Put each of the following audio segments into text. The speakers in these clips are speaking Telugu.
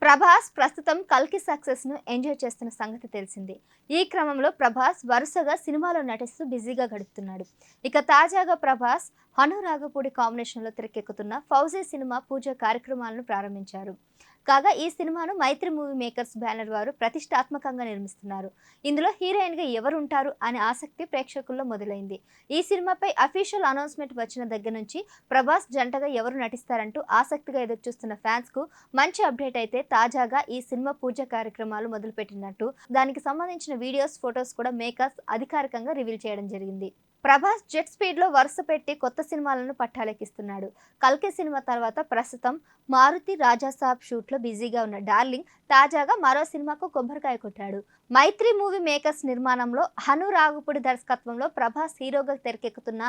ప్రభాస్ ప్రస్తుతం కల్కి సక్సెస్ ను ఎంజాయ్ చేస్తున్న సంగతి తెలిసిందే. ఈ క్రమంలో ప్రభాస్ వరుసగా సినిమాలో నటిస్తూ బిజీగా గడుపుతున్నాడు. ఇక తాజాగా ప్రభాస్ హను రాఘపూడి కాంబినేషన్ లో తెరకెక్కుతున్న ఫౌజీ సినిమా పూజ కార్యక్రమాలను ప్రారంభించారు. కాగా ఈ సినిమాను మైత్రి మూవీ మేకర్స్ బ్యానర్ వారు ప్రతిష్టాత్మకంగా నిర్మిస్తున్నారు. ఇందులో హీరోయిన్ గా ఎవరు ఉంటారు అనే ఆసక్తి ప్రేక్షకుల్లో మొదలైంది. ఈ సినిమాపై అఫీషియల్ అనౌన్స్మెంట్ వచ్చిన దగ్గర నుంచి ప్రభాస్ జంటగా ఎవరు నటిస్తారంటూ ఆసక్తిగా ఎదురుచూస్తున్న ఫ్యాన్స్ కు మంచి అప్డేట్ అయితే తాజాగా ఈ సినిమా పూజ కార్యక్రమాలు మొదలుపెట్టినట్టు దానికి సంబంధించిన వీడియోస్, ఫొటోస్ కూడా మేకర్స్ అధికారికంగా రివీల్ చేయడం జరిగింది. ప్రభాస్ జెట్ స్పీడ్ లో వరుస పెట్టి కొత్త సినిమాలను పట్టాలెక్కిస్తున్నాడు. కల్కి సినిమా తర్వాత ప్రస్తుతం మారుతి రాజాసాబ్ షూట్ లో బిజీగా ఉన్న డార్లింగ్ తాజాగా మరో సినిమాకు కొబ్బరికాయ కొట్టాడు. మైత్రి మూవీ మేకర్స్ నిర్మాణంలో హను రాఘపూడి దర్శకత్వంలో ప్రభాస్ హీరోగా తెరకెక్కుతున్న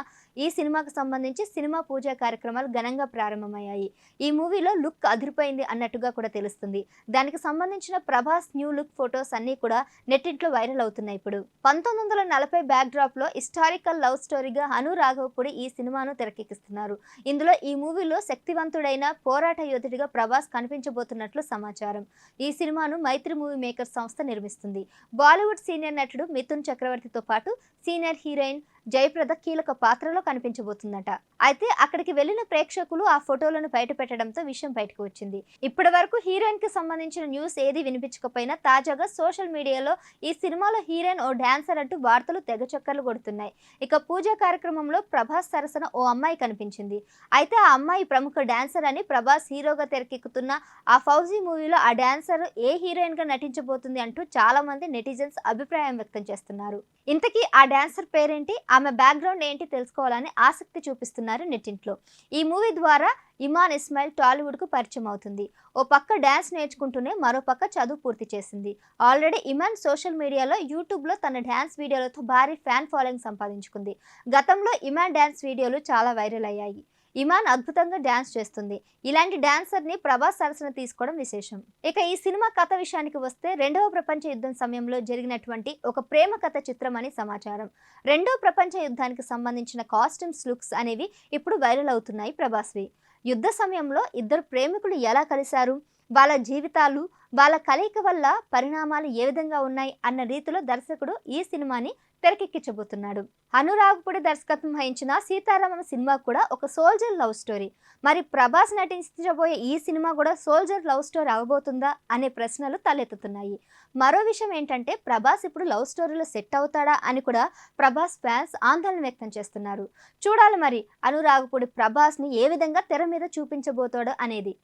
ఈ సినిమాకు సంబంధించి సినిమా పూజ కార్యక్రమాలు ఘనంగా ప్రారంభమయ్యాయి. ఈ మూవీలో లుక్ అదిరిపోయింది అన్నట్టుగా కూడా తెలుస్తుంది. దానికి సంబంధించిన ప్రభాస్ న్యూ లుక్ ఫొటోస్ అన్ని కూడా నెట్టింట్లో వైరల్ అవుతున్నాయి. ఇప్పుడు 1940 బ్యాక్ డ్రాప్ లో హిస్టారికల్ లవ్ స్టోరీగా హను రాఘవపూడి ఈ సినిమాను తెరకెక్కిస్తున్నారు. ఇందులో ఈ మూవీలో శక్తివంతుడైన పోరాట యోధుడిగా ప్రభాస్ కనిపించబోతున్నట్లు సమాచారం. ఈ సినిమాను మైత్రి మూవీ మేకర్స్ సంస్థ నిర్మిస్తుంది. బాలీవుడ్ సీనియర్ నటుడు మిథున్ చక్రవర్తితో పాటు సీనియర్ హీరోయిన్ జయప్రద కీలక పాత్రలో కనిపించబోతుందట. అయితే అక్కడికి వెళ్లిన ప్రేక్షకులు ఆ ఫోటోలను బయట పెట్టడంతో విషయం బయటకు వచ్చింది. ఇప్పటి వరకు హీరోయిన్ కి సంబంధించిన న్యూస్ ఏది వినిపించకపోయినా తాజాగా సోషల్ మీడియాలో ఈ సినిమాలో హీరోయిన్ ఓ డాన్సర్ అంటూ వార్తలు తెగ చక్కర్లు కొడుతున్నాయి. ఇక పూజా కార్యక్రమంలో ప్రభాస్ సరసన ఓ అమ్మాయి కనిపించింది. అయితే ఆ అమ్మాయి ప్రముఖ డాన్సర్ అని ప్రభాస్ హీరోగా తెరకెక్కుతున్న ఆ ఫౌజీ మూవీలో ఆ డాన్సర్ ఏ హీరోయిన్ గా నటించబోతుంది అంటూ చాలా మంది నెటిజన్స్ అభిప్రాయం వ్యక్తం చేస్తున్నారు. ఇంతకీ ఆ డాన్సర్ పేరేంటి, ఆమె బ్యాక్గ్రౌండ్ ఏంటి తెలుసుకోవాలని ఆసక్తి చూపిస్తున్నారు నెట్టింట్లో. ఈ మూవీ ద్వారా ఇమాన్ ఇస్మాయిల్ టాలీవుడ్ కు పరిచయం అవుతుంది. ఓ పక్క డాన్స్ నేర్చుకుంటూనే మరో పక్క చదువు పూర్తి చేసింది. ఆల్రెడీ ఇమాన్ సోషల్ మీడియాలో యూట్యూబ్ లో తన డాన్స్ వీడియోలతో భారీ ఫ్యాన్ ఫాలోయింగ్ సంపాదించుకుంది. గతంలో ఇమాన్ డాన్స్ వీడియోలు చాలా వైరల్ అయ్యాయి. ఇమాన్ అద్భుతంగా డాన్స్ చేస్తుంది. ఇలాంటి డాన్సర్ ని ప్రభాస్ సరసన తీసుకోవడం విశేషం. ఇక ఈ సినిమా కథ విషయానికి వస్తే రెండవ ప్రపంచ యుద్ధం సమయంలో జరిగినటువంటి ఒక ప్రేమ కథ చిత్రం అని సమాచారం. రెండవ ప్రపంచ యుద్ధానికి సంబంధించిన కాస్ట్యూమ్స్, లుక్స్ అనేవి ఇప్పుడు వైరల్ అవుతున్నాయి ప్రభాస్వి. యుద్ధ సమయంలో ఇద్దరు ప్రేమికులు ఎలా కలిశారు, వాళ్ళ జీవితాలు, వాళ్ళ కలయిక వల్ల పరిణామాలు ఏ విధంగా ఉన్నాయి అన్న రీతిలో దర్శకుడు ఈ సినిమాని తెరకెక్కించబోతున్నాడు. హను రాఘపూడి దర్శకత్వం వహించిన సీతారామం సినిమా కూడా ఒక సోల్జర్ లవ్ స్టోరీ. మరి ప్రభాస్ నటించబోయే ఈ సినిమా కూడా సోల్జర్ లవ్ స్టోరీ అవబోతుందా అనే ప్రశ్నలు తలెత్తుతున్నాయి. మరో విషయం ఏంటంటే ప్రభాస్ ఇప్పుడు లవ్ స్టోరీలో సెట్ అవుతాడా అని కూడా ప్రభాస్ ఫ్యాన్స్ ఆందోళన వ్యక్తం చేస్తున్నారు. చూడాలి మరి హను రాఘపూడి ప్రభాస్ ని ఏ విధంగా తెర మీద చూపించబోతాడో అనేది.